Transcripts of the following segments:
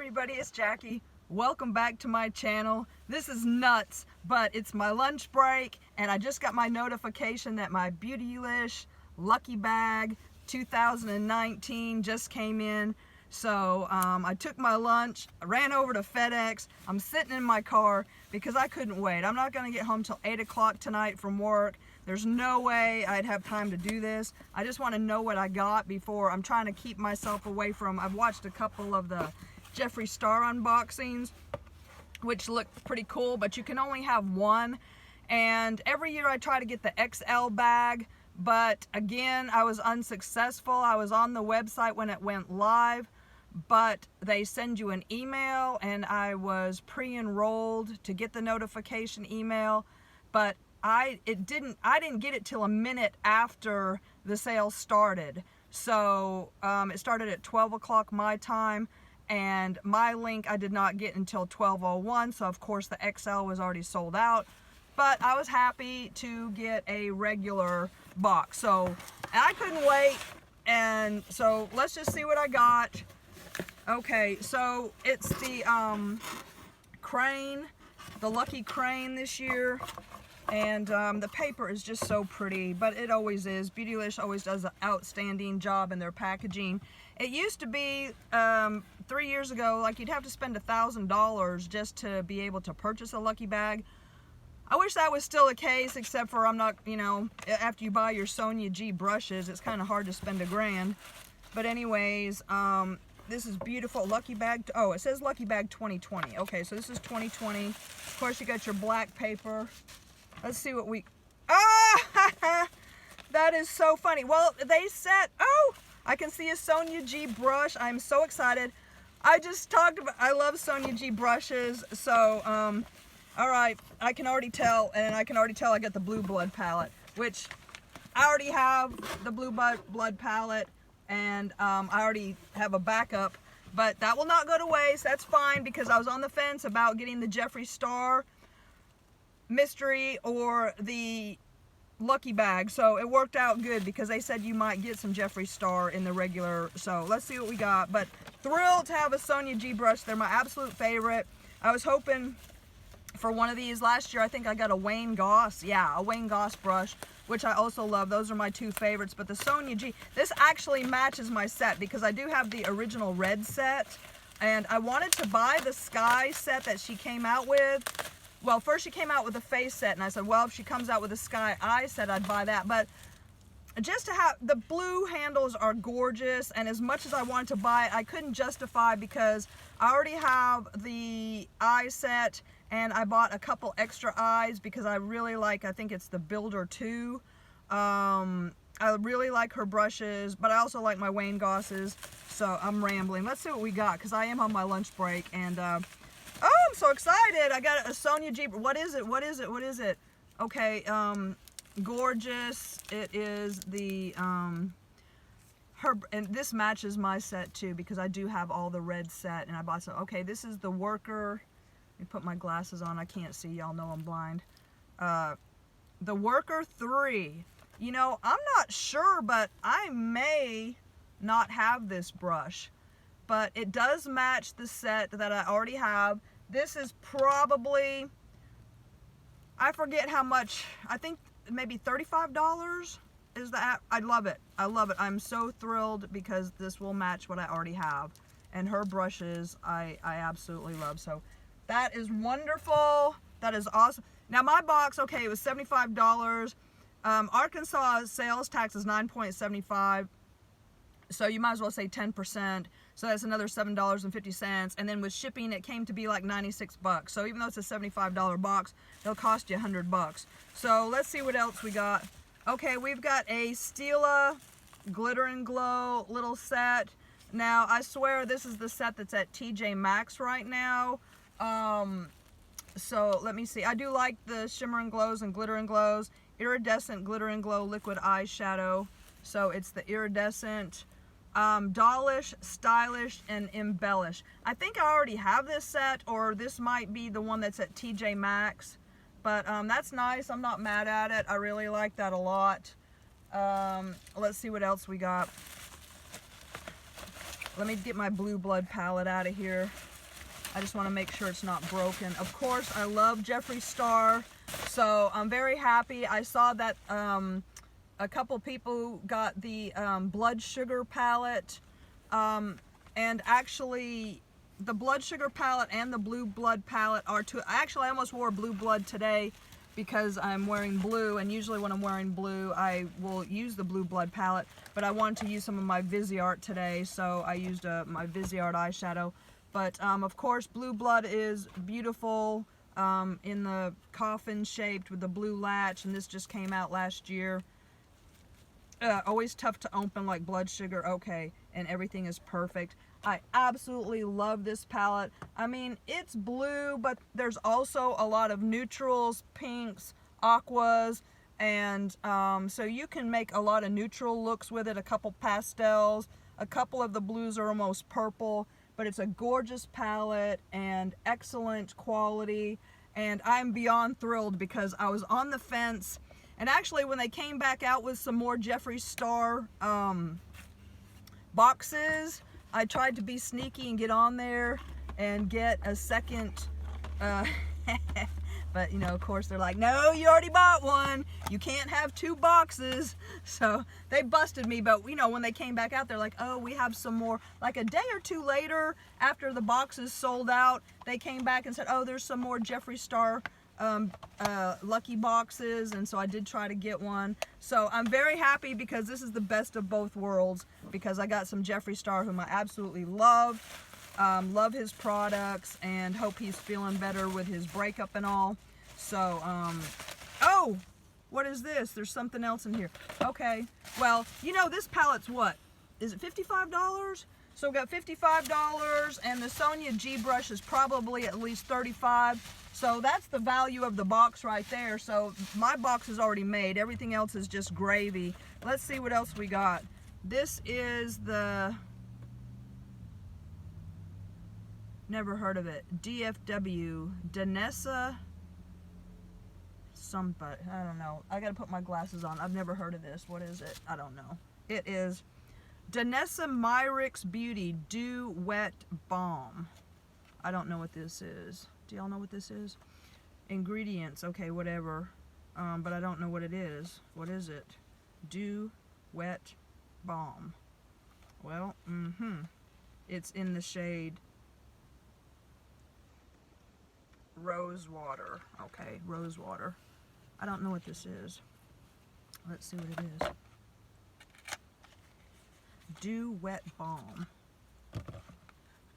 everybody, it's Jackie. Welcome back to my channel. This is nuts, but it's my lunch break and I just got my notification that my Beautylish Lucky Bag 2019 just came in. So I took my lunch, I ran over to FedEx. I'm sitting in my car because I couldn't wait. I'm not gonna get home till 8 o'clock tonight from work. There's no way I'd have time to do this. I just want to know what I got before. I'm trying to keep myself away from, I've watched a couple of the Jeffree Star unboxings, which look pretty cool, but you can only have one. And every year I try to get the XL bag, but again, I was unsuccessful. I was on the website when it went live, but they send you an email, and I was pre-enrolled to get the notification email, but I didn't get it till a minute after the sale started. So it started at 12 o'clock my time, and my link I did not get until 12:01. So of course the XL was already sold out, but I was happy to get a regular box. So I couldn't wait, and so let's just see what I got. Okay, so it's the crane, the Lucky Crane this year. And the paper is just so pretty, but it always is. Beautylish always does an outstanding job in their packaging. It used to be 3 years ago, like you'd have to spend $1,000 just to be able to purchase a Lucky Bag. I wish that was still the case, except for I'm not, you know, after you buy your SONIA G brushes, it's kind of hard to spend $1,000. But anyways, this is beautiful. Lucky Bag. Oh, it says Lucky Bag 2020. Okay, so this is 2020. Of course, you got your black paper. Let's see what we, that is so funny. Well, they said, oh, I can see a SONIA G brush. I'm so excited. I just talked about, I love SONIA G brushes. So, all right, I can already tell, and I can already tell I got the Blue Blood palette, which I already have the Blue Blood palette, and I already have a backup, but that will not go to waste. That's fine, because I was on the fence about getting the Jeffree Star mystery or the Lucky Bag, so it worked out good because they said you might get some Jeffree Star in the regular. So let's see what we got. But thrilled to have a SONIA G brush. They're my absolute favorite. I was hoping for one of these last year. I think I got a Wayne Goss, a Wayne Goss brush, which I also love. Those are my two favorites. But the SONIA G, this actually matches my set because I do have the original red set, and I wanted to buy the Sky set that she came out with. Well, first she came out with a face set, and I said, well, if she comes out with a Sky Eye set, I'd buy that. But just to have, the blue handles are gorgeous, and as much as I wanted to buy it, I couldn't justify because I already have the eye set, and I bought a couple extra eyes because I really like, I think it's the Builder 2. I really like her brushes, but I also like my Wayne Gosses, so I'm rambling. Let's see what we got, because I am on my lunch break, and oh, I'm so excited. I got a SONIA G. What is it? What is it? What is it? Okay, gorgeous. It is the, her, and this matches my set too because I do have all the red set and I bought some. Okay, this is the Worker. Let me put my glasses on. I can't see. Y'all know I'm blind. The Worker 3. You know, I'm not sure, but I may not have this brush. But it does match the set that I already have. This is probably, I forget how much, I think maybe $35 is that. I love it. I love it. I'm so thrilled because this will match what I already have. And her brushes, I absolutely love. So that is wonderful. That is awesome. Now my box, okay, it was $75. Arkansas sales tax is 9.75. So you might as well say 10%. So that's another $7.50. And then with shipping, it came to be like 96 bucks. So even though it's a $75 box, it'll cost you 100 bucks. So let's see what else we got. Okay, we've got a Stila Glitter and Glow little set. Now, I swear this is the set that's at TJ Maxx right now. So let me see. I do like the Shimmer and Glows and Glitter and Glows. Iridescent Glitter and Glow Liquid Eyeshadow. So it's the Iridescent. Dollish, Stylish, and Embellish. I think I already have this set, or this might be the one that's at TJ Maxx. But that's nice. I'm not mad at it. I really like that a lot. Let's see what else we got. Let me get my Blue Blood palette out of here. I just want to make sure it's not broken. Of course, I love Jeffree Star, so I'm very happy. I saw that a couple people got the blood sugar palette, and actually the blood sugar palette and the blue blood palette are two. Actually, I almost wore blue blood today because I'm wearing blue, and usually when I'm wearing blue I will use the blue blood palette, but I wanted to use some of my Viseart today, so I used my Viseart eyeshadow. But of course, blue blood is beautiful, in the coffin shaped with the blue latch, and this just came out last year. Always tough to open like blood sugar. Okay, and everything is perfect. I absolutely love this palette. I mean, it's blue, but there's also a lot of neutrals, pinks, aquas, and so you can make a lot of neutral looks with it, a couple pastels, a couple of the blues are almost purple, but it's a gorgeous palette and excellent quality, and I'm beyond thrilled because I was on the fence. And actually, when they came back out with some more Jeffree Star boxes, I tried to be sneaky and get on there and get a second, but you know, of course they're like, no, you already bought one, you can't have two boxes. So they busted me, but you know, when they came back out, they're like, oh, we have some more. Like a day or two later, after the boxes sold out, they came back and said, oh, there's some more Jeffree Star lucky boxes, and so I did try to get one. So I'm very happy because this is the best of both worlds, because I got some Jeffree Star whom I absolutely love his products, and hope he's feeling better with his breakup and all. So oh, what is this? There's something else in here. Okay, well, you know, this palette's what is it, $55? So we got $55, and the Sonia G brush is probably at least $35. So that's the value of the box right there. So my box is already made. Everything else is just gravy. Let's see what else we got. This is the, never heard of it, DFW, DANESSA, something, I don't know. I gotta put my glasses on. I've never heard of this. What is it? I don't know. It is DANESSA MYRICKS Beauty Dew Wet Balm. I don't know what this is. Do y'all know what this is? Ingredients, okay, whatever. But I don't know what it is. What is it? Dew Wet Balm. Well, it's in the shade Rosewater. Okay, Rosewater. I don't know what this is. Let's see what it is. Dew Wet Balm.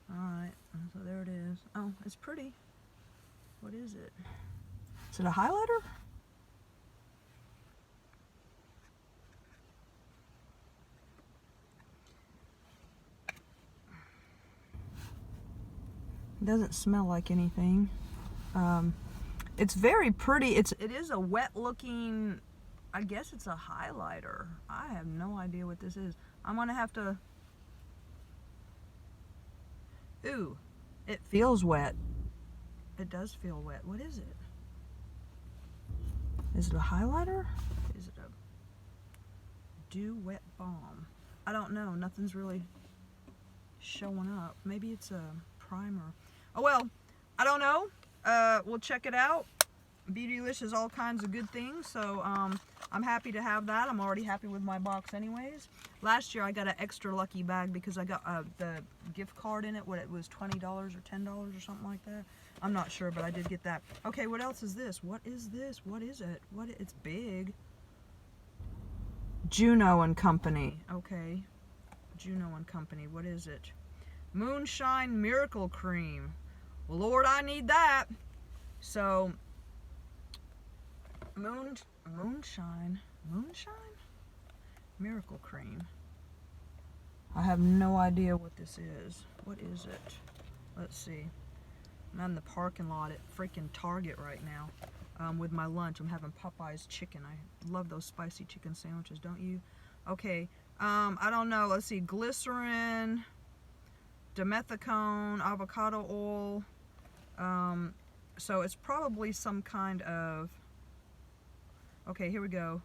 Alright, so there it is. Oh, it's pretty. What is it? Is it a highlighter? It doesn't smell like anything. It's very pretty. It is a wet looking, I guess it's a highlighter. I have no idea what this is. I'm gonna have to, ooh, it feels wet. It does feel wet. What is it? Is it a highlighter? Is it a Dew Wet Balm? I don't know. Nothing's really showing up. Maybe it's a primer. Oh well, I don't know. We'll check it out. Beautylish is all kinds of good things, so I'm happy to have that. I'm already happy with my box anyways. Last year I got an extra lucky bag because I got the gift card in it. What, it was $20 or $10 or something like that. I'm not sure, but I did get that. Okay, what else is this? What is this? What is it? It's big. Juno Company. Okay. Juno Company. What is it? Moonshine Miracle Cream. Well, Lord, I need that. So, Moonshine Miracle Cream. I have no idea what this is. What is it? Let's see. I'm in the parking lot at freaking Target right now with my lunch. I'm having Popeye's chicken. I love those spicy chicken sandwiches, don't you? Okay, I don't know. Let's see. Glycerin, dimethicone, avocado oil. So it's probably some kind of, okay, here we go.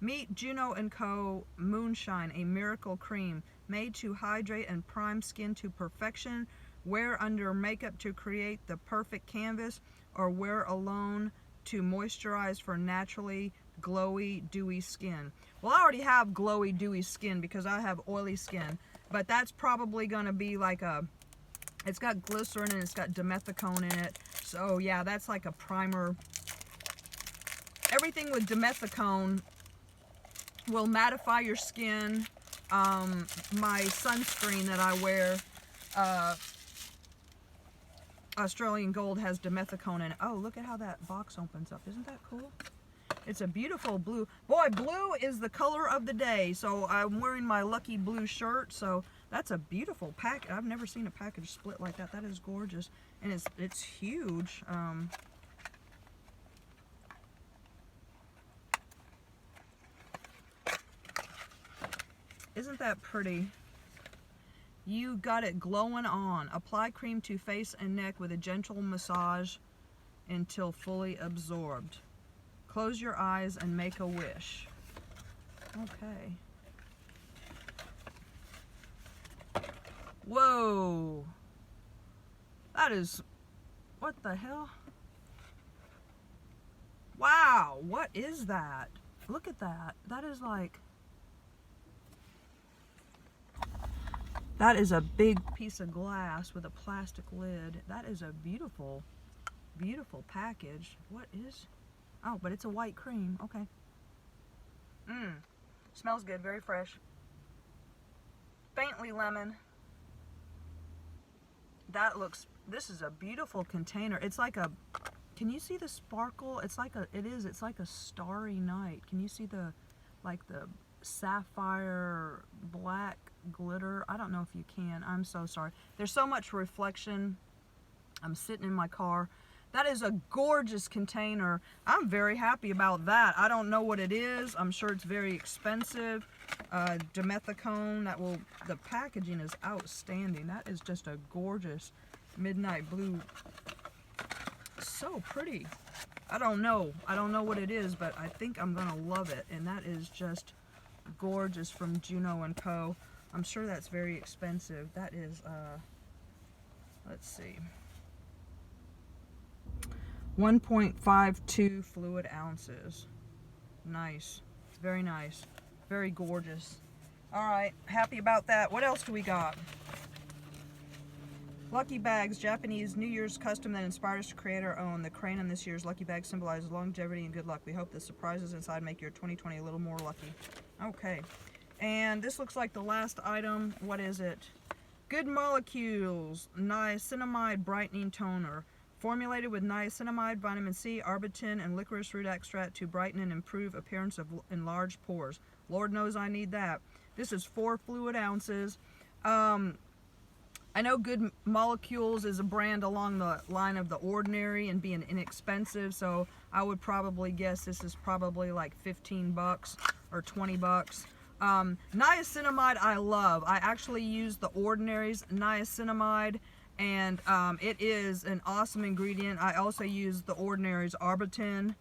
Meet Juno Co Moonshine, a miracle cream made to hydrate and prime skin to perfection Wear under makeup to create the perfect canvas, or wear alone to moisturize for naturally glowy, dewy skin. Well, I already have glowy, dewy skin because I have oily skin, but that's probably going to be like a, it's got glycerin and it's got dimethicone in it. So yeah, that's like a primer. Everything with dimethicone will mattify your skin. My sunscreen that I wear, Australian Gold, has dimethicone in it. Oh, look at how that box opens up. Isn't that cool? It's a beautiful blue. Boy, blue is the color of the day. So I'm wearing my lucky blue shirt. So that's a beautiful pack. I've never seen a package split like that. That is gorgeous. And it's huge. Isn't that pretty? You got it glowing on. Apply cream to face and neck with a gentle massage until fully absorbed. Close your eyes and make a wish. Okay. Whoa. That is, what the hell? Wow, what is that? Look at that. That is like, that is a big piece of glass with a plastic lid. That is a beautiful, beautiful package. What is, oh, but it's a white cream. Okay. Smells good, very fresh. Faintly lemon. That looks, this is a beautiful container. It's like a, can you see the sparkle? It's like a, it's like a starry night. Can you see the, like the sapphire black glitter? I don't know if you can. I'm so sorry. There's so much reflection. I'm sitting in my car. That is a gorgeous container. I'm very happy about that. I don't know what it is. I'm sure it's very expensive. Dimethicone, that will, the packaging is outstanding. That is just a gorgeous midnight blue. So pretty. I don't know what it is, but I think I'm gonna love it. And that is just gorgeous from Juno Co. I'm sure that's very expensive. That is, let's see, 1.52 fluid ounces. Nice, very nice, very gorgeous. All right, happy about that. What else do we got? Lucky bags, Japanese New Year's custom that inspired us to create our own. The crane on this year's lucky bag symbolizes longevity and good luck. We hope the surprises inside make your 2020 a little more lucky. Okay, and this looks like the last item. What is it? Good Molecules Niacinimide Brightening Toner. Formulated with niacinimide, vitamin C, arbutin, and licorice root extract to brighten and improve appearance of enlarged pores. Lord knows I need that. This is 4 fluid ounces. I know Good Molecules is a brand along the line of The Ordinary and being inexpensive, so I would probably guess this is probably like 15 bucks or 20 bucks. Niacinimide I love. I actually use The Ordinary's niacinimide, and it is an awesome ingredient. I also use The Ordinary's arbutin,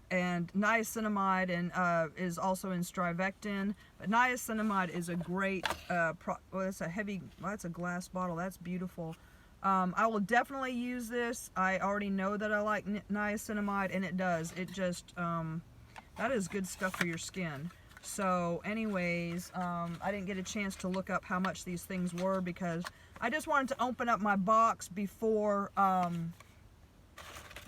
and niacinimide, and is also in strivectin. But niacinimide is a great, well, it's a heavy, well, that's a glass bottle. That's beautiful. I will definitely use this. I already know that I like niacinimide, and it does. It just, that is good stuff for your skin. So anyways, I didn't get a chance to look up how much these things were because I just wanted to open up my box before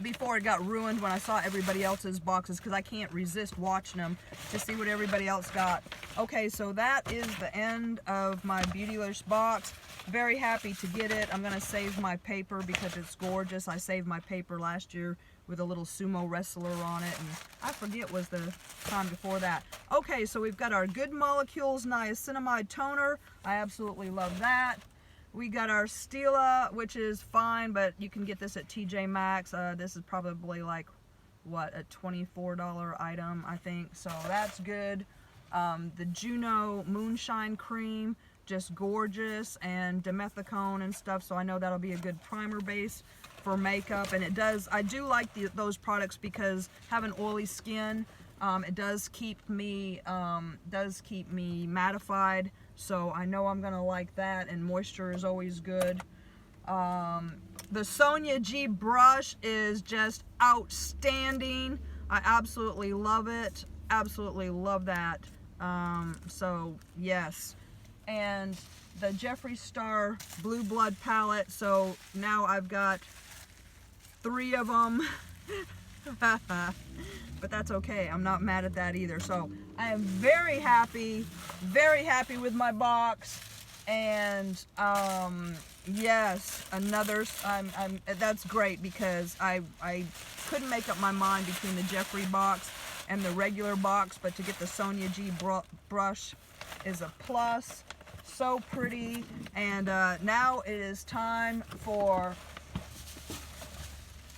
it got ruined when I saw everybody else's boxes, because I can't resist watching them to see what everybody else got. Okay, so that is the end of my Beautylish box. Very happy to get it. I'm going to save my paper because it's gorgeous. I saved my paper last year with a little sumo wrestler on it, and I forget was the time before that. Okay, so we've got our Good Molecules Niacinimide Toner. I absolutely love that. We got our Stila, which is fine, but you can get this at TJ Maxx. This is probably like, what, a $24 item, I think, so that's good. The Juno Moonshine Cream, just gorgeous, and dimethicone and stuff, so I know that'll be a good primer base for makeup. And it does, I do like those products because having oily skin, it does keep me mattified. So I know I'm gonna like that, and moisture is always good. The Sonia G brush is just outstanding. I absolutely love it. Absolutely love that. So yes. And the Jeffree Star Blue Blood palette. So now I've got 3 of them. But that's okay. I'm not mad at that either. So I am very happy with my box. And yes, another. That's great, because I couldn't make up my mind between the Jeffree box and the regular box, but to get the Sonia G brush is a plus. So pretty. And now it is time for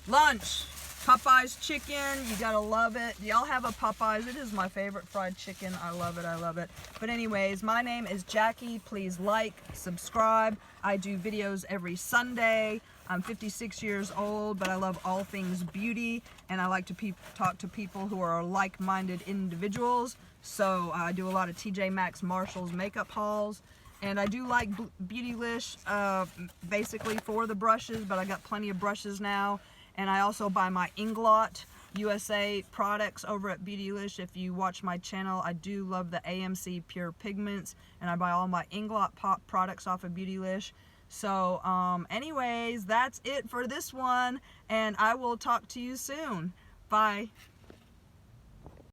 lunch. Popeye's chicken, you gotta love it. Y'all have a Popeye's? It is my favorite fried chicken. I love it, I love it. But anyways, my name is Jackie. Please like, subscribe. I do videos every Sunday. I'm 56 years old, but I love all things beauty, and I like to talk to people who are like-minded individuals. So I do a lot of TJ Maxx Marshall's makeup hauls, and I do like Beautylish basically for the brushes, but I got plenty of brushes now. And I also buy my Inglot USA products over at Beautylish. If you watch my channel, I do love the AMC Pure Pigments, and I buy all my Inglot products off of Beautylish. So anyways, that's it for this one, and I will talk to you soon. Bye.